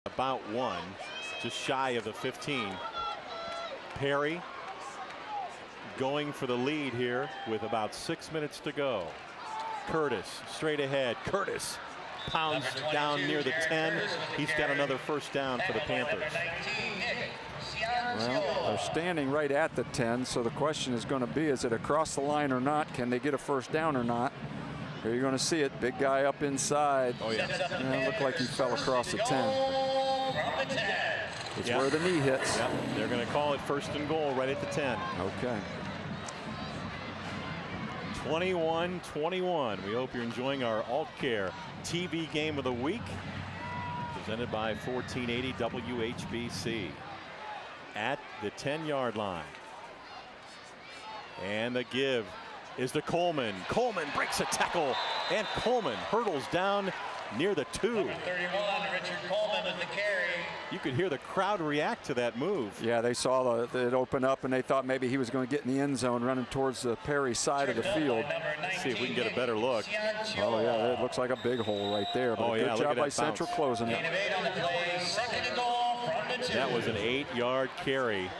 About one, just shy of the 15. Perry going for the lead here with about 6 minutes to go. Curtis straight ahead. Curtis pounds down near the 10. He's got another first down for the Panthers. Well, they're standing right at the 10, so the question is going to be, is it across the line or not? Can they get a first down or not? Here you're going to see it. Big guy up inside. Oh, yeah. It looked like he fell across the 10. It's where the knee hits. Yep. They're going to call it first and goal right at the 10. Okay. 21-21. We hope you're enjoying our AltCare TV game of the week, presented by 1480 WHBC. At the 10-yard line. And the give is to Coleman. Coleman breaks a tackle, and Coleman hurdles down near the 2. 31, Richard Coleman with the carry. You could hear the crowd react to that move. Yeah, they saw it open up, and they thought maybe he was going to get in the end zone running towards the Perry side of the field. Let's see if we can get a better look. Oh, yeah, it looks like a big hole right there. But good job by Central closing it. That was an 8-yard carry.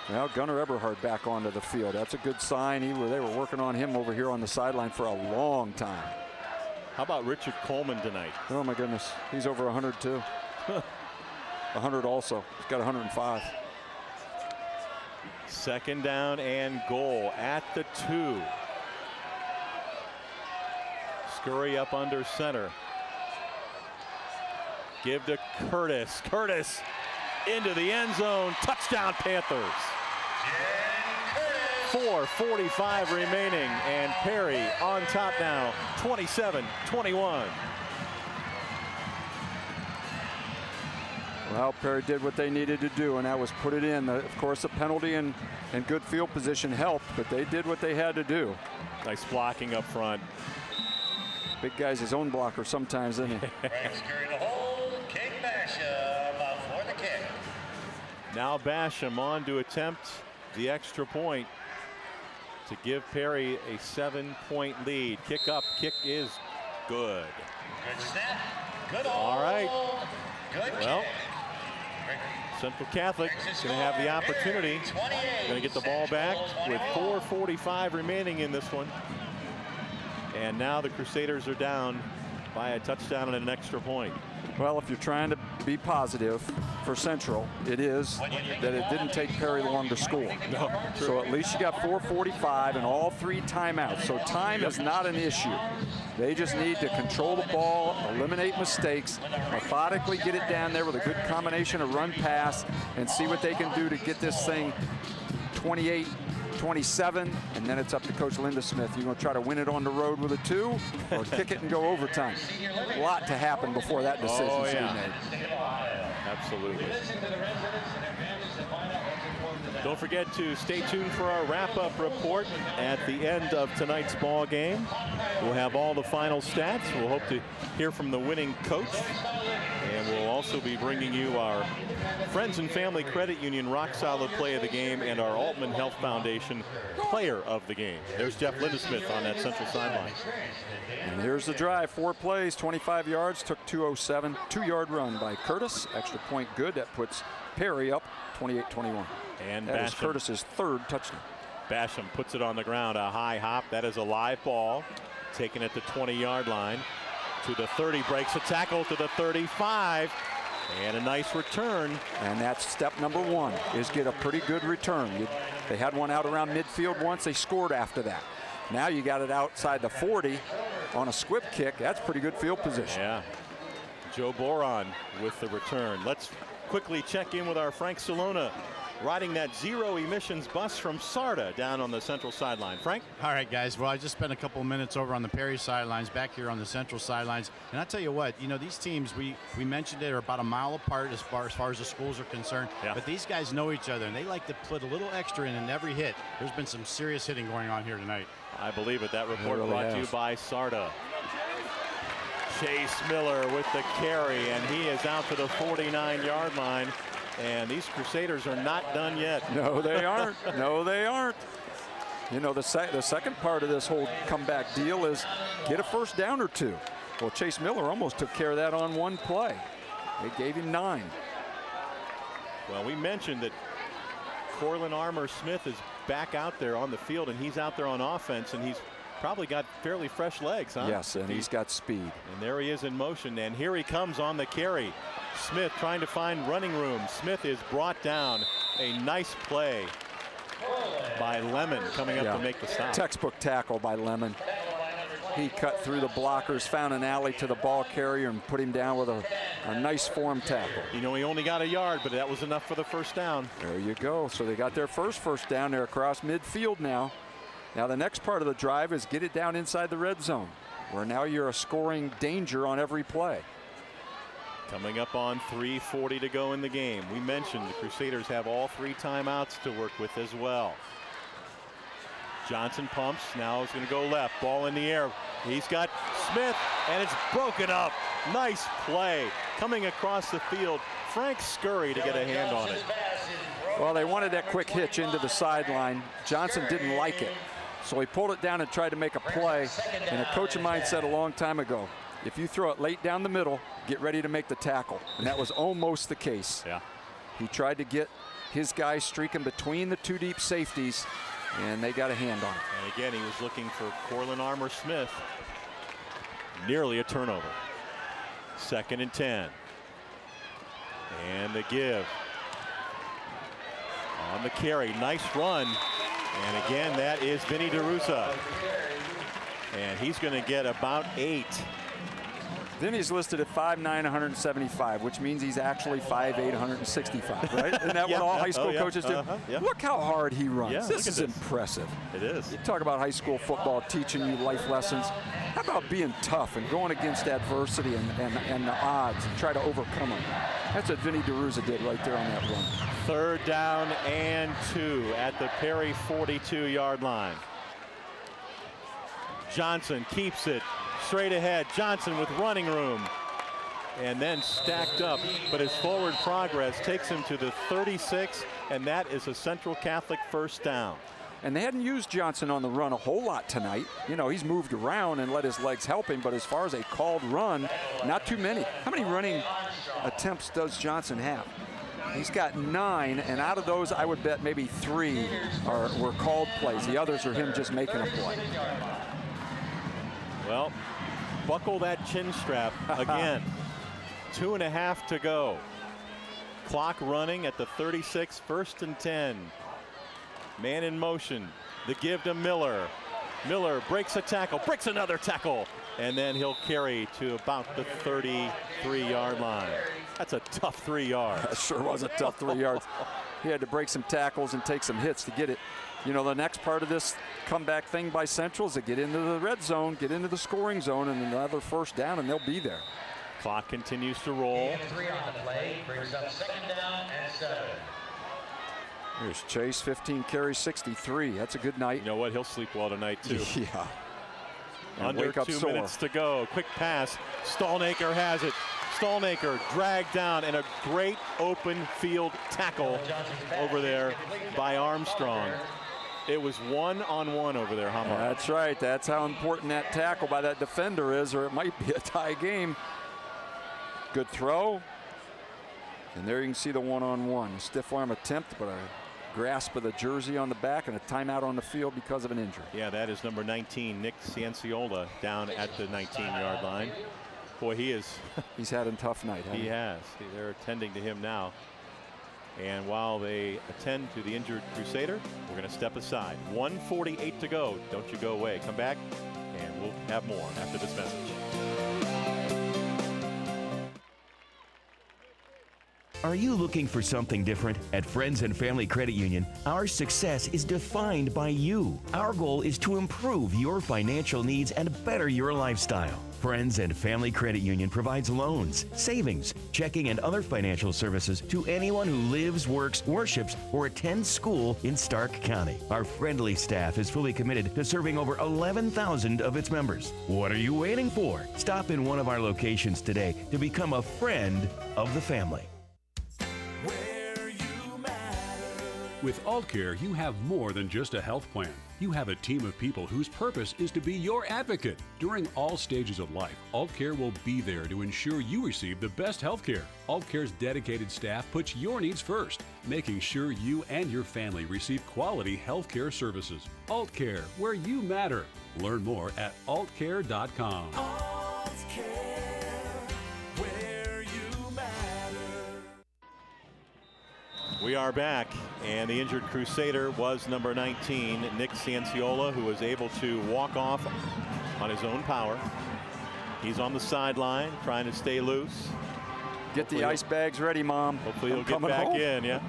Well, Gunnar Eberhard back onto the field. That's a good sign. They were working on him over here on the sideline for a long time. How about Richard Coleman tonight? Oh, my goodness. He's over 100, too. 100 also. He's got 105. Second down and goal at the 2. Scurry up under center. Give to Curtis. Curtis into the end zone. Touchdown Panthers. 4:45 remaining, and Perry on top now. 27-21. Well, Perry did what they needed to do, and that was put it in. Of course, the penalty and good field position helped, but they did what they had to do. Nice blocking up front. Big guy's his own blocker sometimes, isn't he? Now Basham on to attempt the extra point to give Perry a 7-point lead. Kick up, kick is good. Good snap. Good. All right. Good. Well, Central Catholic is going to have the opportunity. Going to get the ball back with 4:45 remaining in this one. And now the Crusaders are down by a touchdown and an extra point. Well, if you're trying to be positive for Central, it is that it didn't take Perry long to score. No, so at least you got 4:45 and all 3 timeouts. So time is not an issue. They just need to control the ball, eliminate mistakes, methodically get it down there with a good combination of run pass, and see what they can do to get this thing 28-27, and then it's up to Coach Linda Smith. You're going to try to win it on the road with a 2 or kick it and go overtime. A lot to happen before that decision's to be made. Absolutely. Don't forget to stay tuned for our wrap-up report at the end of tonight's ball game. We'll have all the final stats. We'll hope to hear from the winning coach. And we'll also be bringing you our Friends and Family Credit Union Rock Solid Play of the Game and our Altman Health Foundation Player of the Game. There's Jeff Lindesmith on that central sideline. And here's the drive. 4 plays, 25 yards, took 2:07. 2-yard run by Curtis. Extra point good. That puts Perry up 28-21. And that Basham, is Curtis's 3rd touchdown. Basham puts it on the ground. A high hop. That is a live ball. Taken at the 20-yard line. To the 30, breaks a tackle to the 35. And a nice return. And that's step number 1, is get a pretty good return. They had one out around midfield once. They scored after that. Now you got it outside the 40 on a squib kick. That's pretty good field position. Yeah. Joe Boron with the return. Let's quickly check in with our Frank Salona, riding that zero emissions bus from SARTA down on the central sideline. Frank? All right, guys. Well, I just spent a couple of minutes over on the Perry sidelines, back here on the central sidelines. And I'll tell you what, you know, these teams, we mentioned it, are about a mile apart as far as the schools are concerned. Yeah. But these guys know each other, and they like to put a little extra in every hit. There's been some serious hitting going on here tonight. I believe it. That report really brought to you has. by SARTA. Chase Miller with the carry, and he is out to the 49-yard line. And these Crusaders are not done yet. No, they aren't. No, they aren't. You know, the second part of this whole comeback deal is get a first down or 2. Well, Chase Miller almost took care of that on 1 play. They gave him 9. Well, we mentioned that Corlin Armour-Smith is back out there on the field, and he's out there on offense, and he's probably got fairly fresh legs, huh? Yes, and he's got speed. And there he is in motion, and here he comes on the carry. Smith trying to find running room. Smith is brought down. A nice play by Lemon coming up to make the stop. Textbook tackle by Lemon. He cut through the blockers, found an alley to the ball carrier, and put him down with a nice form tackle. You know, he only got a yard, but that was enough for the first down. There you go. So they got their first down. They're across midfield now. Now the next part of the drive is get it down inside the red zone, where now you're a scoring danger on every play. Coming up on 3:40 to go in the game. We mentioned the Crusaders have all 3 timeouts to work with as well. Johnson pumps, now is going to go left, ball in the air. He's got Smith, and it's broken up. Nice play coming across the field. Frank Scurry to get a hand on it. Well, they wanted that quick hitch into the sideline. Johnson didn't like it, so he pulled it down and tried to make a play. And a coach of mine said a long time ago, if you throw it late down the middle, get ready to make the tackle. And that was almost the case. Yeah. He tried to get his guys streaking between the 2 deep safeties, and they got a hand on it. And again, he was looking for Corlin Armour-Smith. Nearly a turnover. 2nd and 10. And the give. On the carry, nice run. And again, that is Vinny DeRussa. And he's going to get about 8. Vinny's listed at 5'9", 175, which means he's actually 5'8", 165, right? Isn't that what all high school coaches do? Yeah. Look how hard he runs. Yeah, this is impressive. It is. You talk about high school football teaching you life lessons. How about being tough and going against adversity and the odds and try to overcome them? That's what Vinny DeRussa did right there on that run. 3rd down and 2 at the Perry 42-yard line. Johnson keeps it straight ahead. Johnson with running room. And then stacked up. But his forward progress takes him to the 36, and that is a Central Catholic first down. And they hadn't used Johnson on the run a whole lot tonight. You know, he's moved around and let his legs help him, but as far as a called run, not too many. How many running attempts does Johnson have? He's got 9, and out of those, I would bet maybe 3 were called plays. The others are him just making a play. Well, buckle that chin strap again. 2.5 to go. Clock running at the 36, 1st and 10. Man in motion. The give to Miller. Miller breaks a tackle, breaks another tackle, and then he'll carry to about the 33-yard line. That's a tough 3 yards. That sure was a tough 3 yards. He had to break some tackles and take some hits to get it. You know, the next part of this comeback thing by Central is to get into the red zone, get into the scoring zone, and another first down, and they'll be there. Clock continues to roll. 3 on the play, brings up 2nd down and 7. Here's Chase, 15 carries, 63. That's a good night. You know what? He'll sleep well tonight, too. Yeah. And Under wake up 2 sore. minutes to go. Quick pass. Stallnaker has it. Stallnaker dragged down, and a great open field tackle over there by Armstrong. It was 1-on-1 over there, Hamar. That's right. That's how important that tackle by that defender is, or it might be a tie game. Good throw. And there you can see the 1-on-1. A stiff arm attempt, but a grasp of the jersey on the back and a timeout on the field because of an injury. Yeah, that is number 19, Nick Cianciola, down at the 19-yard line. Boy, he's had a tough night. He has. They're attending to him now. And while they attend to the injured Crusader, we're going to step aside. 1:48 to go. Don't you go away. Come back, and we'll have more after this message. Are you looking for something different? At Friends and Family Credit Union, our success is defined by you. Our goal is to improve your financial needs and better your lifestyle. Friends and Family Credit Union provides loans, savings, checking, and other financial services to anyone who lives, works, worships, or attends school in Stark County. Our friendly staff is fully committed to serving over 11,000 of its members. What are you waiting for? Stop in one of our locations today to become a friend of the family. With AllCare, you have more than just a health plan. You have a team of people whose purpose is to be your advocate. During all stages of life, AltCare will be there to ensure you receive the best health care. AltCare's dedicated staff puts your needs first, making sure you and your family receive quality health care services. AltCare, where you matter. Learn more at altcare.com. We are back, and the injured Crusader was number 19, Nick Cianciola, who was able to walk off on his own power. He's on the sideline trying to stay loose. Get the ice bags ready, Mom. Hopefully he'll get back in, yeah.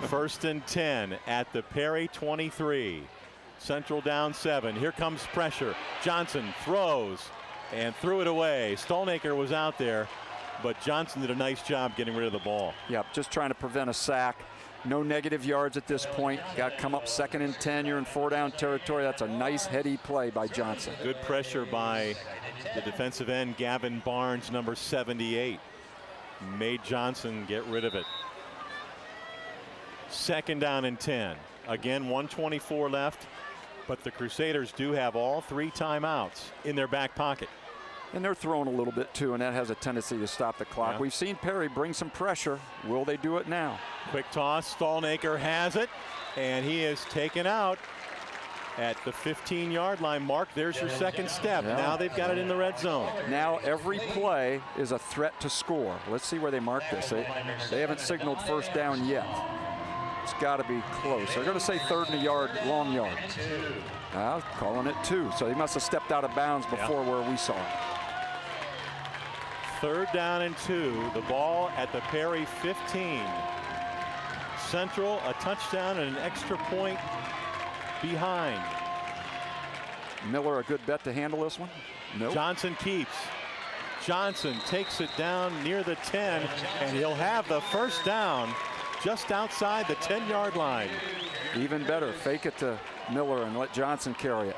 1st and 10 at the Perry 23. Central down 7. Here comes pressure. Johnson throws and threw it away. Stolnaker was out there, but Johnson did a nice job getting rid of the ball. Yep, just trying to prevent a sack. No negative yards at this point. Got to come up 2nd and 10. You're in 4-down territory. That's a nice heady play by Johnson. Good pressure by the defensive end, Gavin Barnes, number 78. Made Johnson get rid of it. 2nd down and 10. Again, 1:24 left, but the Crusaders do have all 3 timeouts in their back pocket. And they're throwing a little bit too, and that has a tendency to stop the clock. Yeah. We've seen Perry bring some pressure. Will they do it now? Quick toss. Stolnaker has it, and he is taken out at the 15-yard line. Mark, there's your second step. Yeah. Now they've got it in the red zone. Now every play is a threat to score. Let's see where they mark this. They haven't signaled 1st down yet. It's got to be close. They're going to say 3rd and a yard, long yard. Now calling it 2. So he must have stepped out of bounds before where we saw it. 3rd down and 2. The ball at the Perry 15. Central, a touchdown and an extra point behind. Miller, a good bet to handle this one? Nope. Johnson keeps. Johnson takes it down near the 10, and he'll have the 1st down just outside the 10-yard line. Even better, fake it to Miller and let Johnson carry it.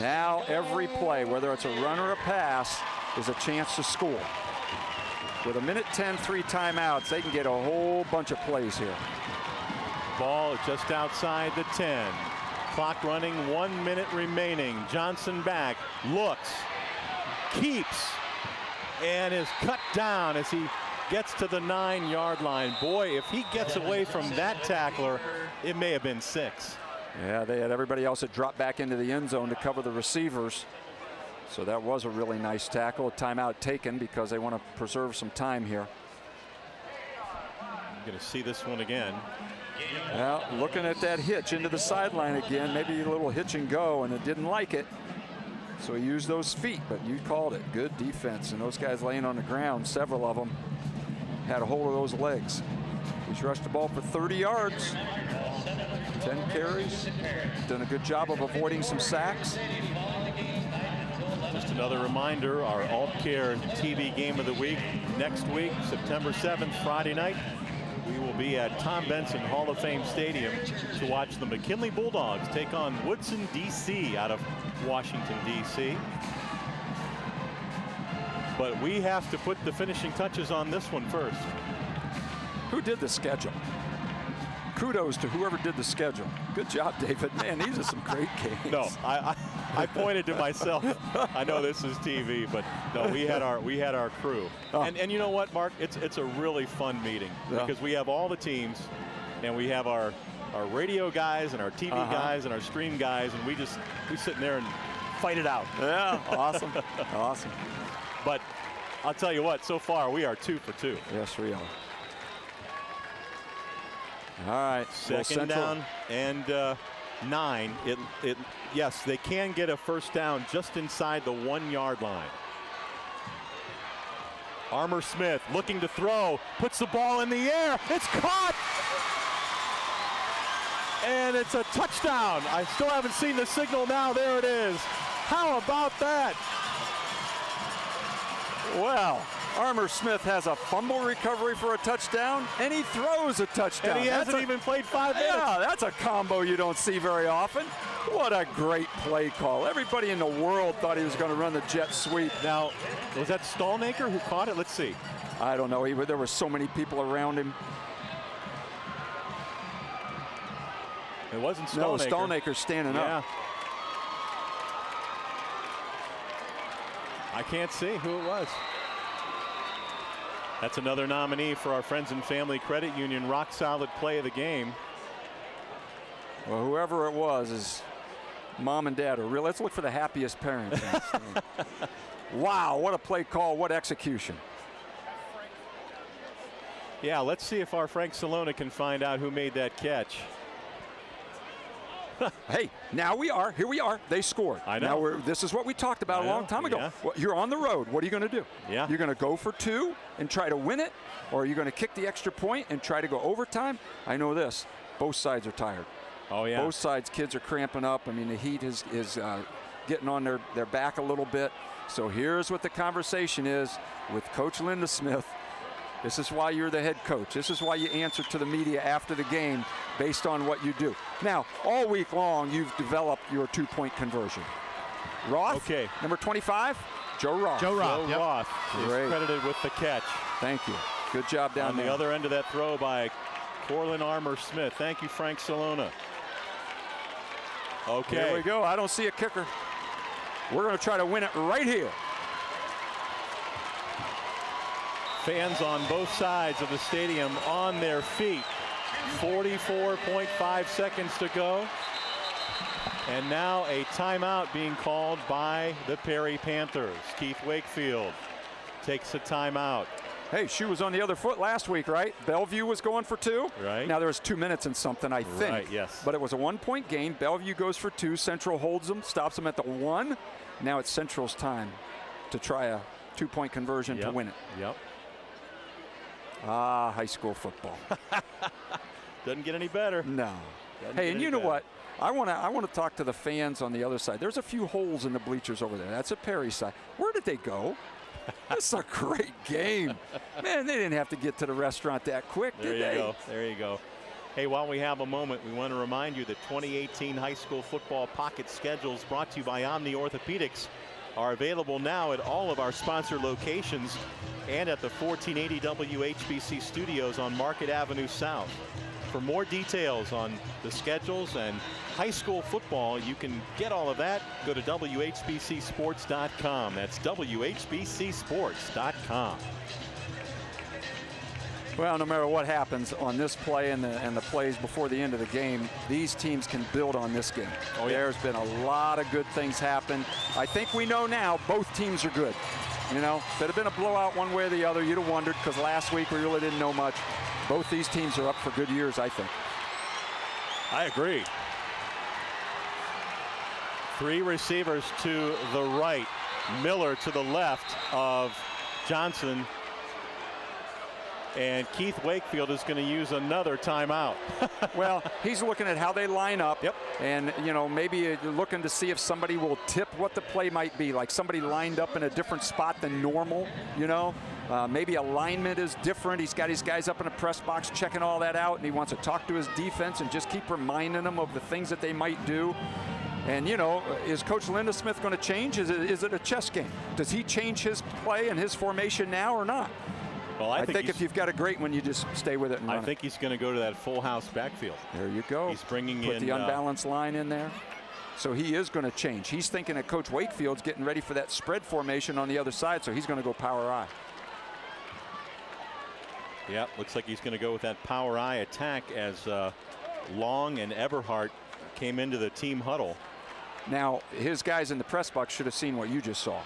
Now every play, whether it's a run or a pass, is a chance to score. With 1:10, 3 timeouts, they can get a whole bunch of plays here. Ball just outside the 10. Clock running, 1 minute remaining. Johnson back, looks, keeps, and is cut down as he gets to the 9-yard line. Boy, if he gets away from that tackler, it may have been 6. Yeah, they had everybody else that dropped back into the end zone to cover the receivers. So that was a really nice tackle. A timeout taken because they want to preserve some time here. I'm going to see this one again. Well, looking at that hitch into the sideline again, maybe a little hitch and go, and it didn't like it. So he used those feet, but you called it. Good defense. And those guys laying on the ground, several of them had a hold of those legs. He's rushed the ball for 30 yards. 10 carries. Done a good job of avoiding some sacks. Just another reminder, our AltCare TV Game of the Week next week, September 7th, Friday night. We will be at Tom Benson Hall of Fame Stadium to watch the McKinley Bulldogs take on Woodson, D.C. out of Washington, D.C. But we have to put the finishing touches on this one first. Who did the schedule? Kudos to whoever did the schedule. Good job, David. Man, these are some great games. No, I pointed to myself. I know this is TV, but no, we had our crew. Oh. And you know what, Mark? It's a really fun meeting because we have all the teams, and we have our radio guys and our TV guys and our stream guys, and we sit in there and fight it out. Yeah, awesome, awesome. But I'll tell you what, so far we are 2 for 2. Yes, we are. All right, Second down and 9. Yes, they can get a 1st down just inside the 1-yard line. Armour Smith looking to throw, puts the ball in the air. It's caught. And it's a touchdown. I still haven't seen the signal now. There it is. How about that? Well, Armour Smith has a fumble recovery for a touchdown, and he throws a touchdown. And he hasn't even played 5 minutes. Yeah, that's a combo you don't see very often. What a great play call. Everybody in the world thought he was going to run the jet sweep. Now, was that Stolnaker who caught it? Let's see. I don't know. There were so many people around him. It wasn't Stalnaker. No, Stalnaker's standing up. I can't see who it was. That's another nominee for our Friends and Family Credit Union Rock Solid Play of the Game. Well, whoever it was is mom and dad are real. Let's look for the happiest parents. Wow, what a play call, what execution. Yeah, let's see if our Frank Salona can find out who made that catch. Hey, now here we are. They scored. I know. Now this is what we talked about a long time ago. Yeah. Well, you're on the road. What are you going to do? Yeah. You're going to go for 2 and try to win it, or are you going to kick the extra point and try to go overtime? I know this. Both sides are tired. Oh, yeah. Both sides, kids are cramping up. I mean, the heat is getting on their back a little bit. So here's what the conversation is with Coach Linda Smith. This is why you're the head coach. This is why you answer to the media after the game based on what you do. Now, all week long, you've developed your 2-point conversion. Roth, okay. Number 25, Joe Roth. Joe Roth. Joe Yep. Roth is Great. credited with the catch. Thank you. Good job down On there. the other end of that throw by Corlin Armour Smith. Thank you, Frank Salona. Okay. Here we go. I don't see a kicker. We're going to try to win it right here. Fans on both sides of the stadium on their feet. 44.5 seconds to go. And now a timeout being called by the Perry Panthers. Keith Wakefield takes a timeout. Hey, shoe was on the other foot last week, right? Bellevue was going for 2. Right. Now there was 2 minutes and something, I think. Right, yes. But it was a 1-point game. Bellevue goes for 2. Central holds them, stops them at the 1. Now it's Central's time to try a 2-point conversion to win it. Yep. Ah, high school football. Doesn't get any better. No. Doesn't Hey, get and any you know better. what? I want to talk to the fans on the other side. There's a few holes in the bleachers over there. That's a Perry side. Where did they go? This is a great game. Man, they didn't have to get to the restaurant that quick, There did you they? go. There you go. Hey, while we have a moment, we want to remind you that 2018 high school football pocket schedules brought to you by Omni Orthopedics are available now at all of our sponsor locations and at the 1480 WHBC studios on Market Avenue South. For more details on the schedules and high school football, you can get all of that. Go to WHBCsports.com. That's WHBCsports.com. Well, no matter what happens on this play and the plays before the end of the game, these teams can build on this game. Oh, yeah. There's been a lot of good things happen. I think we know now both teams are good. You know, if it had been a blowout one way or the other, you'd have wondered, because last week we really didn't know much. Both these teams are up for good years, I think. I agree. 3 receivers to the right. Miller to the left of Johnson. And Keith Wakefield is going to use another timeout. Well, he's looking at how they line up. Yep. And, you know, maybe you're looking to see if somebody will tip what the play might be. Like somebody lined up in a different spot than normal, you know. Maybe alignment is different. He's got his guys up in a press box checking all that out, and he wants to talk to his defense and just keep reminding them of the things that they might do. And, you know, is Coach Linda Smith going to change? Is it a chess game? Does he change his play and his formation now or not? Well, I think if you've got a great one, you just stay with it and run I think he's going to go to that full house backfield. There you go. He's bringing Put in the unbalanced line in there. So he is going to change. He's thinking that Coach Wakefield's getting ready for that spread formation on the other side, so he's going to go power I. Yeah, looks like he's going to go with that power I attack as Long and Everhart came into the team huddle. Now, his guys in the press box should have seen what you just saw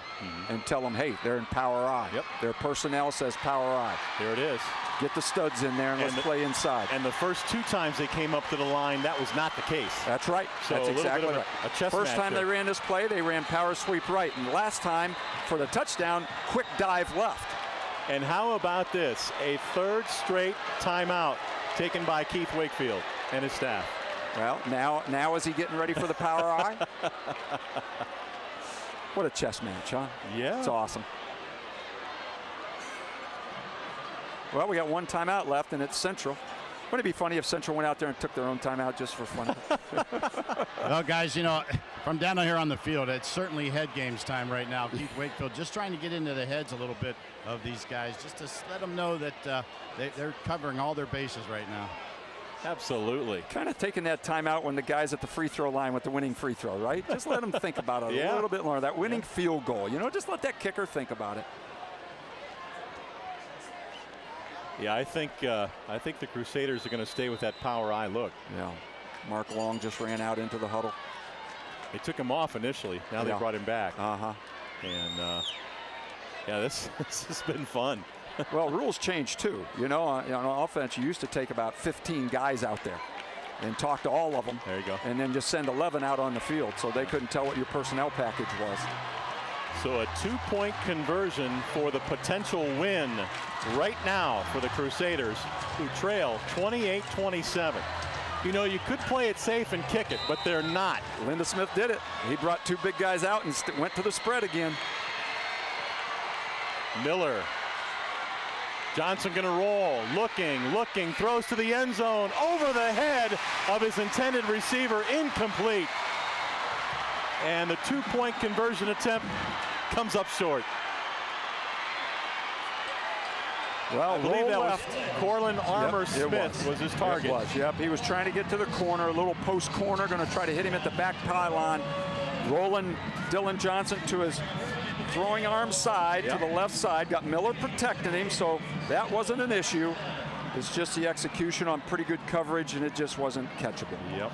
and tell them, hey, they're in power I. Yep. Their personnel says power I. There it is. Get the studs in there and let's play inside. And the first 2 times they came up to the line, that was not the case. That's right. So That's a little exactly bit of right. a chess First time match they there. ran this play, they ran power sweep right. And last time, for the touchdown, quick dive left. And how about this? A 3rd straight timeout taken by Keith Wakefield and his staff. Well, now is he getting ready for the power I? What a chess match, huh? Yeah. It's awesome. Well, we got 1 timeout left, and it's Central. Wouldn't it be funny if Central went out there and took their own timeout just for fun? Well, guys, you know, from down here on the field, it's certainly head games time right now. Keith Wakefield just trying to get into the heads a little bit of these guys, just to let them know that they're covering all their bases right now. Absolutely. Kind of taking that timeout when the guy's at the free throw line with the winning free throw, right? Just let him think about it a little bit more. That winning field goal, you know, just let that kicker think about it. Yeah, I think the Crusaders are going to stay with that power eye look. Yeah. Mark Long just ran out into the huddle. They took him off initially. Now they brought him back. And yeah, this has been fun. Well, rules change too. You know, on offense, you used to take about 15 guys out there and talk to all of them. There you go. And then just send 11 out on the field so they couldn't tell what your personnel package was. So a 2-point conversion for the potential win right now for the Crusaders, who trail 28-27. You know, you could play it safe and kick it, but they're not. Linda Smith did it. He brought 2 big guys out and went to the spread again. Miller. Johnson going to roll, looking, throws to the end zone, over the head of his intended receiver, incomplete. And the 2-point conversion attempt comes up short. Well, I believe that was Corlin Armour Smith was his target. It was, yep. He was trying to get to the corner, a little post corner, going to try to hit him at the back pylon. Rolling Dylan Johnson to his throwing arm side to the left side. Got Miller protecting him, so that wasn't an issue. It's just the execution on pretty good coverage, and it just wasn't catchable. Yep.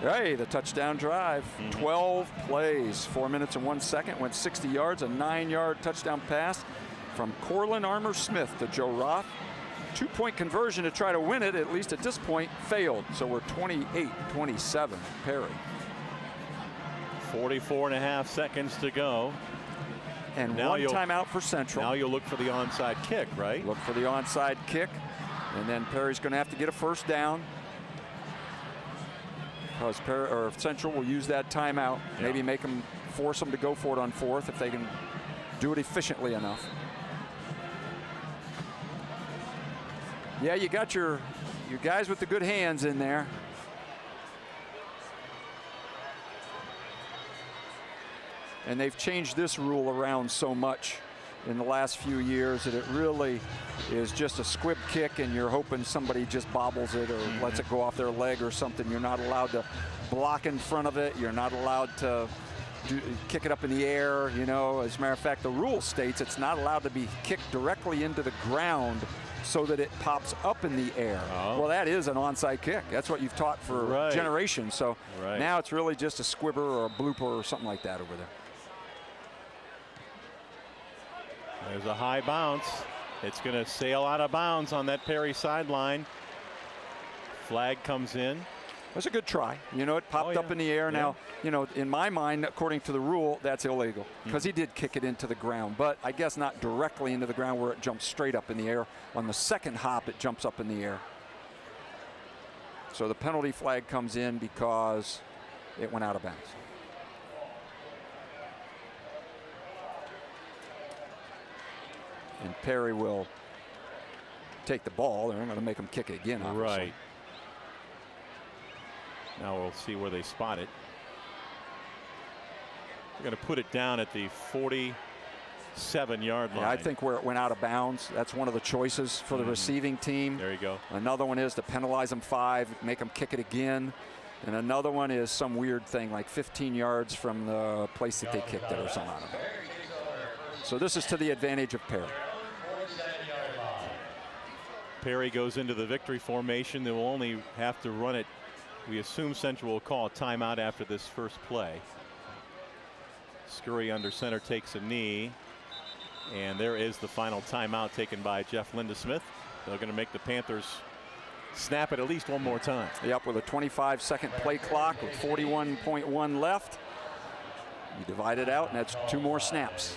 Hey, the touchdown drive. 12 plays, 4 minutes and 1 second. Went 60 yards, a 9-yard touchdown pass from Corlin Armour Smith to Joe Roth. 2-point conversion to try to win it, at least at this point, failed. So we're 28-27, Perry. 44.5 seconds to go. And now one timeout for Central. Now you'll look for the onside kick, right? Look for the onside kick. And then Perry's going to have to get a first down. Because Central will use that timeout. Maybe force them to go for it on 4th if they can do it efficiently enough. Yeah, you got your guys with the good hands in there. And they've changed this rule around so much in the last few years that it really is just a squib kick, and you're hoping somebody just bobbles it or lets it go off their leg or something. You're not allowed to block in front of it. You're not allowed to kick it up in the air. You know, as a matter of fact, the rule states it's not allowed to be kicked directly into the ground so that it pops up in the air. Well, that is an onside kick. That's what you've taught for generations. So now it's really just a squibber or a blooper or something like that over there. There's a high bounce. It's going to sail out of bounds on that Perry sideline. Flag comes in. That's a good try. You know, it popped up in the air. Now, you know, in my mind, according to the rule, that's illegal because he did kick it into the ground, but I guess not directly into the ground where it jumps straight up in the air. On the second hop, it jumps up in the air. So the penalty flag comes in because it went out of bounds. And Perry will take the ball. They're going to make him kick it again, obviously. Right. Now we'll see where they spot it. We're going to put it down at the 47-yard line. Yeah, I think where it went out of bounds, that's one of the choices for the receiving team. There you go. Another one is to penalize them 5, make them kick it again. And another one is some weird thing like 15 yards from the place that they kicked it or something. I don't know. So this is to the advantage of Perry. Perry goes into the victory formation. They will only have to run it. We assume Central will call a timeout after this first play. Scurry under center takes a knee. And there is the final timeout taken by Jeff Lindesmith. They're going to make the Panthers snap it at least one more time. Yep, with a 25-second play clock with 41.1 left. You divide it out, and that's 2 more snaps.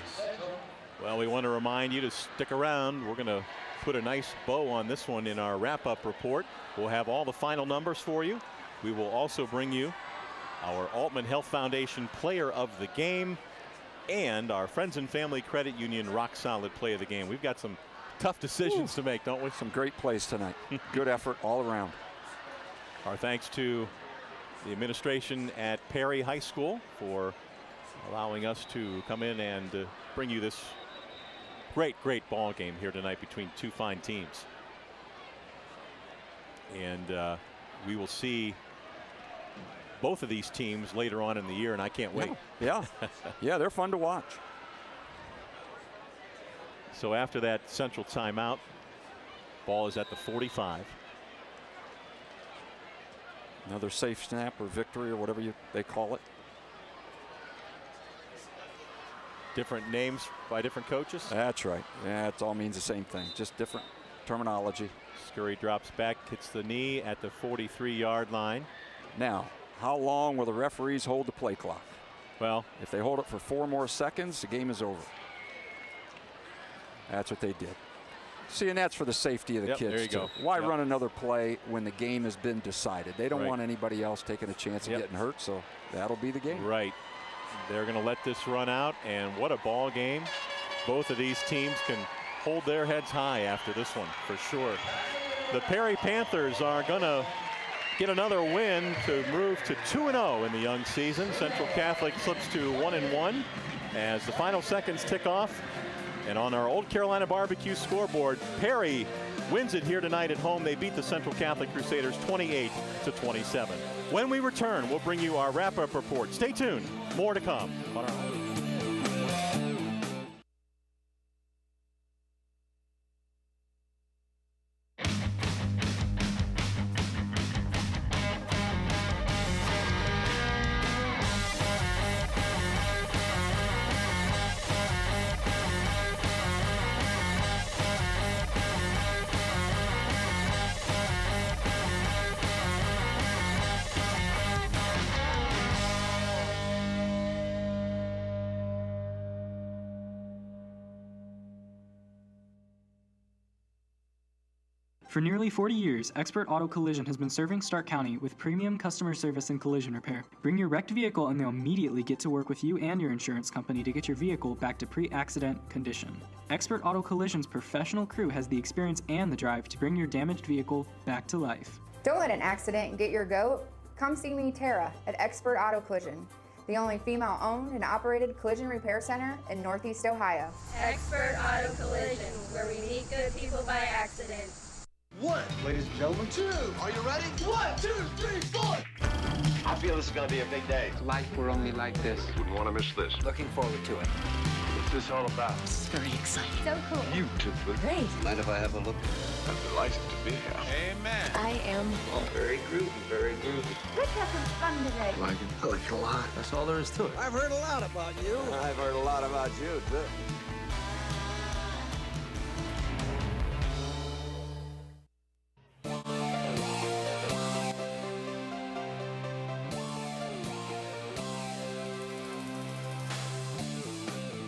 Well, we want to remind you to stick around. We're going to put a nice bow on this one in our wrap-up report. We'll have all the final numbers for you. We will also bring you our Altman Health Foundation Player of the Game and our Friends and Family Credit Union Rock Solid Play of the Game. We've got some tough decisions to make, don't we? Some great plays tonight. Good effort all around. Our thanks to the administration at Perry High School for allowing us to come in and bring you this Great ball game here tonight between two fine teams. And we will see both of these teams later on in the year, and I can't wait. Yeah, yeah, they're fun to watch. So after that Central timeout, ball is at the 45. Another safe snap or victory or whatever they call it. Different names by different coaches. That's right. Yeah, it all means the same thing, just different terminology. Scurry drops back, hits the knee at the 43-yard line. Now, how long will the referees hold the play clock? Well, if they hold it for 4 more seconds, the game is over. That's what they did. See, and that's for the safety of the kids. There you go. Why run another play when the game has been decided? They don't Right. want anybody else taking a chance of getting hurt, so that'll be the game. Right. They're going to let this run out, and what a ball game. Both of these teams can hold their heads high after this one, for sure. The Perry Panthers are going to get another win to move to 2-0 in the young season. Central Catholic slips to 1-1 as the final seconds tick off. And on our Old Carolina Barbecue scoreboard, Perry wins it here tonight at home. They beat the Central Catholic Crusaders 28-27. When we return, we'll bring you our wrap-up report. Stay tuned. More to come on our For nearly 40 years, Expert Auto Collision has been serving Stark County with premium customer service and collision repair. Bring your wrecked vehicle and they'll immediately get to work with you and your insurance company to get your vehicle back to pre-accident condition. Expert Auto Collision's professional crew has the experience and the drive to bring your damaged vehicle back to life. Don't let an accident get your goat. Come see me, Tara, at Expert Auto Collision, the only female-owned and operated collision repair center in Northeast Ohio. Expert Auto Collision, where we meet good people by accident. 1, ladies and gentlemen, 2. Are you ready? 1, 2, 3, 4. I feel this is going to be a big day. Life were only like this. Wouldn't want to miss this. Looking forward to it. What's this all about? This is very exciting. So cool. Beautiful. Great. Mind if I have a look? I'm delighted to be here. Amen. I am. Oh, very groovy, very groovy. Let's have some fun today. I like it. I like it a lot. That's all there is to it. I've heard a lot about you. I've heard a lot about you, too.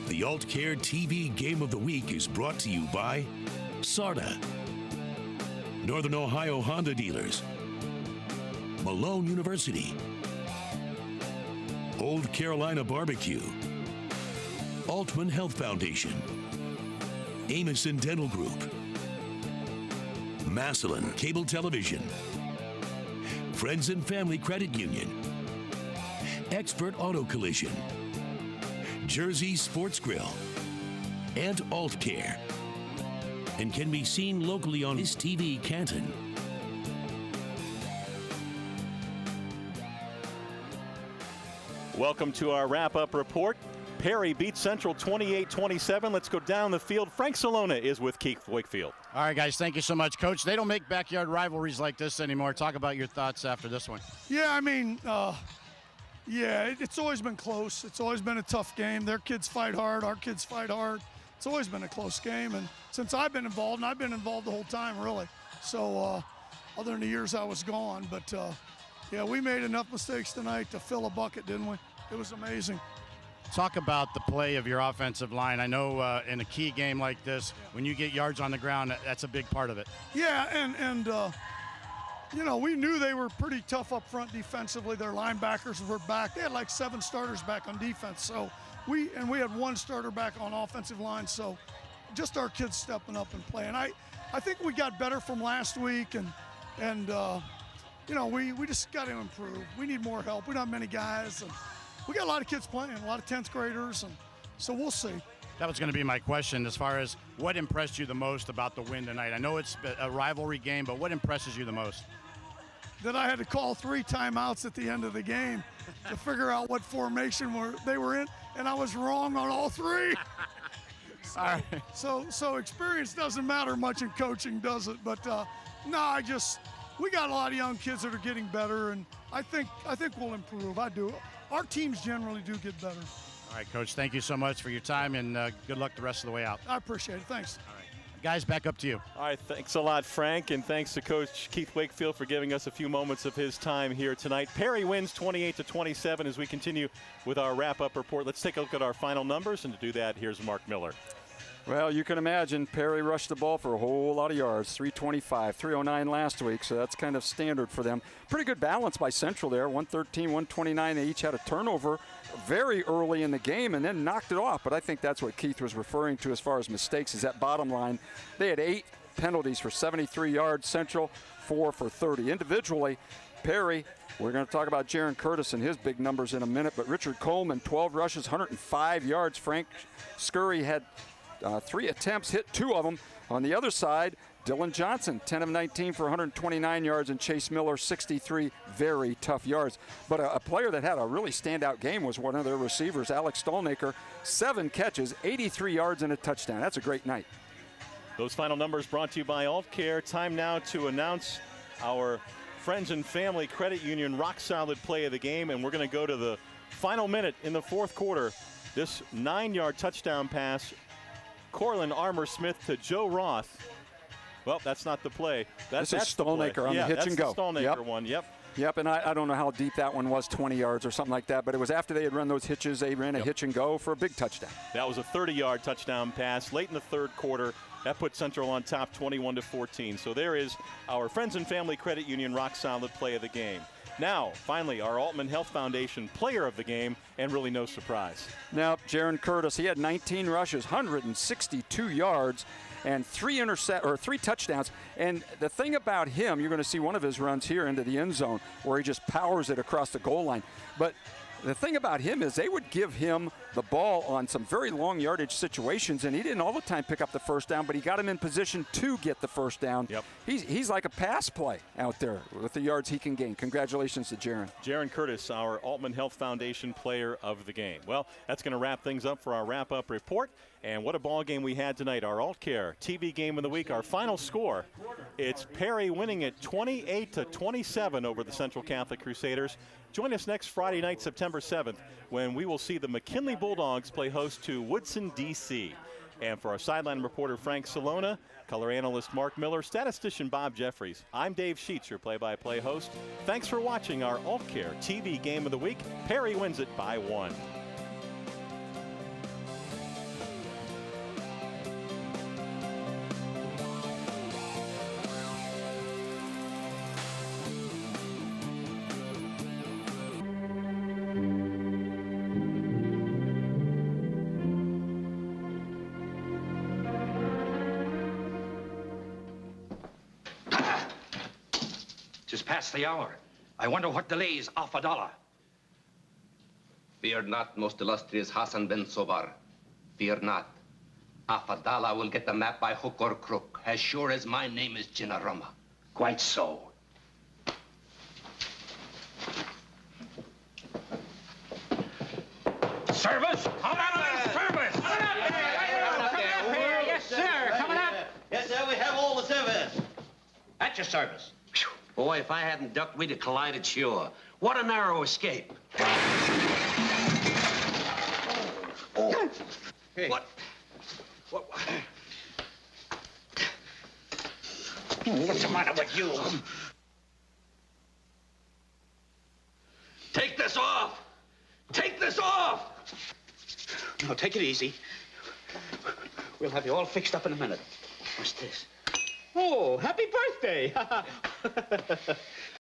The AltCare TV Game of the Week is brought to you by SARTA, Northern Ohio Honda Dealers, Malone University, Old Carolina Barbecue, Altman Health Foundation, Amison Dental Group, Massillon Cable Television, Friends and Family Credit Union, Expert Auto Collision, Jersey Sports Grill, and AltCare, and can be seen locally on His TV Canton. Welcome to our wrap-up report. Perry beats Central 28-27. Let's go down the field. Frank Salona is with Keith Wakefield. All right, guys, thank you so much, Coach. They don't make backyard rivalries like this anymore. Talk about your thoughts after this one. Yeah, I mean, it's always been close. It's always been a tough game. Their kids fight hard. Our kids fight hard. It's always been a close game. And since I've been involved, and I've been involved the whole time, really. So other than the years I was gone. But, we made enough mistakes tonight to fill a bucket, didn't we? It was amazing. Talk about the play of your offensive line. I know in a key game like this, when you get yards on the ground, that's a big part of it. Yeah, and we knew they were pretty tough up front defensively. Their linebackers were back. They had like 7 starters back on defense. So we had 1 starter back on offensive line. So just our kids stepping up and playing. I think we got better from last week, and we just got to improve. We need more help. We don't have many guys, and we got a lot of kids playing, a lot of 10th graders, and so we'll see. That was going to be my question as far as what impressed you the most about the win tonight. I know it's a rivalry game, but what impresses you the most? That I had to call 3 timeouts at the end of the game to figure out what formation they were in, and I was wrong on all 3. All right. So experience doesn't matter much in coaching, does it? But no, we got a lot of young kids that are getting better, and I think we'll improve. I do. Our teams generally do get better. All right, Coach, thank you so much for your time, and good luck the rest of the way out. I appreciate it. Thanks. All right. Guys, back up to you. All right, thanks a lot, Frank, and thanks to Coach Keith Wakefield for giving us a few moments of his time here tonight. Perry wins 28-27 as we continue with our wrap-up report. Let's take a look at our final numbers, and to do that, here's Mark Miller. Well, you can imagine Perry rushed the ball for a whole lot of yards, 325, 309 last week, so that's kind of standard for them. Pretty good balance by Central there, 113, 129. They each had a turnover very early in the game and then knocked it off, but I think that's what Keith was referring to as far as mistakes is that bottom line. They had 8 penalties for 73 yards, Central 4 for 30. Individually, Perry, we're going to talk about Jaron Curtis and his big numbers in a minute, but Richard Coleman, 12 rushes, 105 yards. Frank Scurry had 3 attempts, hit 2 of them. On the other side, Dylan Johnson, 10 of 19 for 129 yards, and Chase Miller, 63 very tough yards. But a player that had a really standout game was one of their receivers, Alex Stolnaker, 7 catches, 83 yards, and a touchdown. That's a great night. Those final numbers brought to you by AltCare. Time now to announce our Friends and Family Credit Union rock-solid play of the game, and we're going to go to the final minute in the 4th quarter. This 9-yard touchdown pass, Corlin Armour-Smith to Joe Roth. Well, that's not the play. This is Stolnaker on the hitch and go. That's the Stolnaker one, yep. Yep, and I don't know how deep that one was, 20 yards or something like that, but it was after they had run those hitches, they ran a hitch and go for a big touchdown. That was a 30-yard touchdown pass late in the 3rd quarter. That put Central on top 21-14. So there is our Friends and Family Credit Union rock-solid play of the game. Now, finally, our Altman Health Foundation player of the game, and really no surprise. Now, Jaron Curtis, he had 19 rushes, 162 yards, and 3 touchdowns. And the thing about him, you're going to see one of his runs here into the end zone where he just powers it across the goal line. But the thing about him is they would give him the ball on some very long yardage situations, and he didn't all the time pick up the first down, but he got him in position to get the first down. Yep. He's like a pass play out there with the yards he can gain. Congratulations to Jaron. Jaron Curtis, our Altman Health Foundation player of the game. Well, that's going to wrap things up for our wrap-up report. And what a ball game we had tonight. Our AltCare TV game of the week. Our final score, it's Perry winning it 28-27 over the Central Catholic Crusaders. Join us next Friday night, September 7th, when we will see the McKinley Bulldogs play host to Woodson, D.C. And for our sideline reporter, Frank Salona, color analyst Mark Miller, statistician Bob Jeffries, I'm Dave Sheets, your play-by-play host. Thanks for watching our AltCare TV game of the week. Perry wins it by 1. Just past the hour. I wonder what delays $1/2. Fear not, most illustrious Hassan ben Sobar. Fear not. $1/2 will get the map by hook or crook, as sure as my name is Jinnarumma. Quite so. Service? Come on, service! Yes, sir. Coming up. Yes, sir. We have all the service. At your service. Boy, if I hadn't ducked, we'd have collided sure. What a narrow escape. Oh. Hey. What? What's the matter with you? Take this off! Take this off! Now, take it easy. We'll have you all fixed up in a minute. What's this? Oh, happy birthday!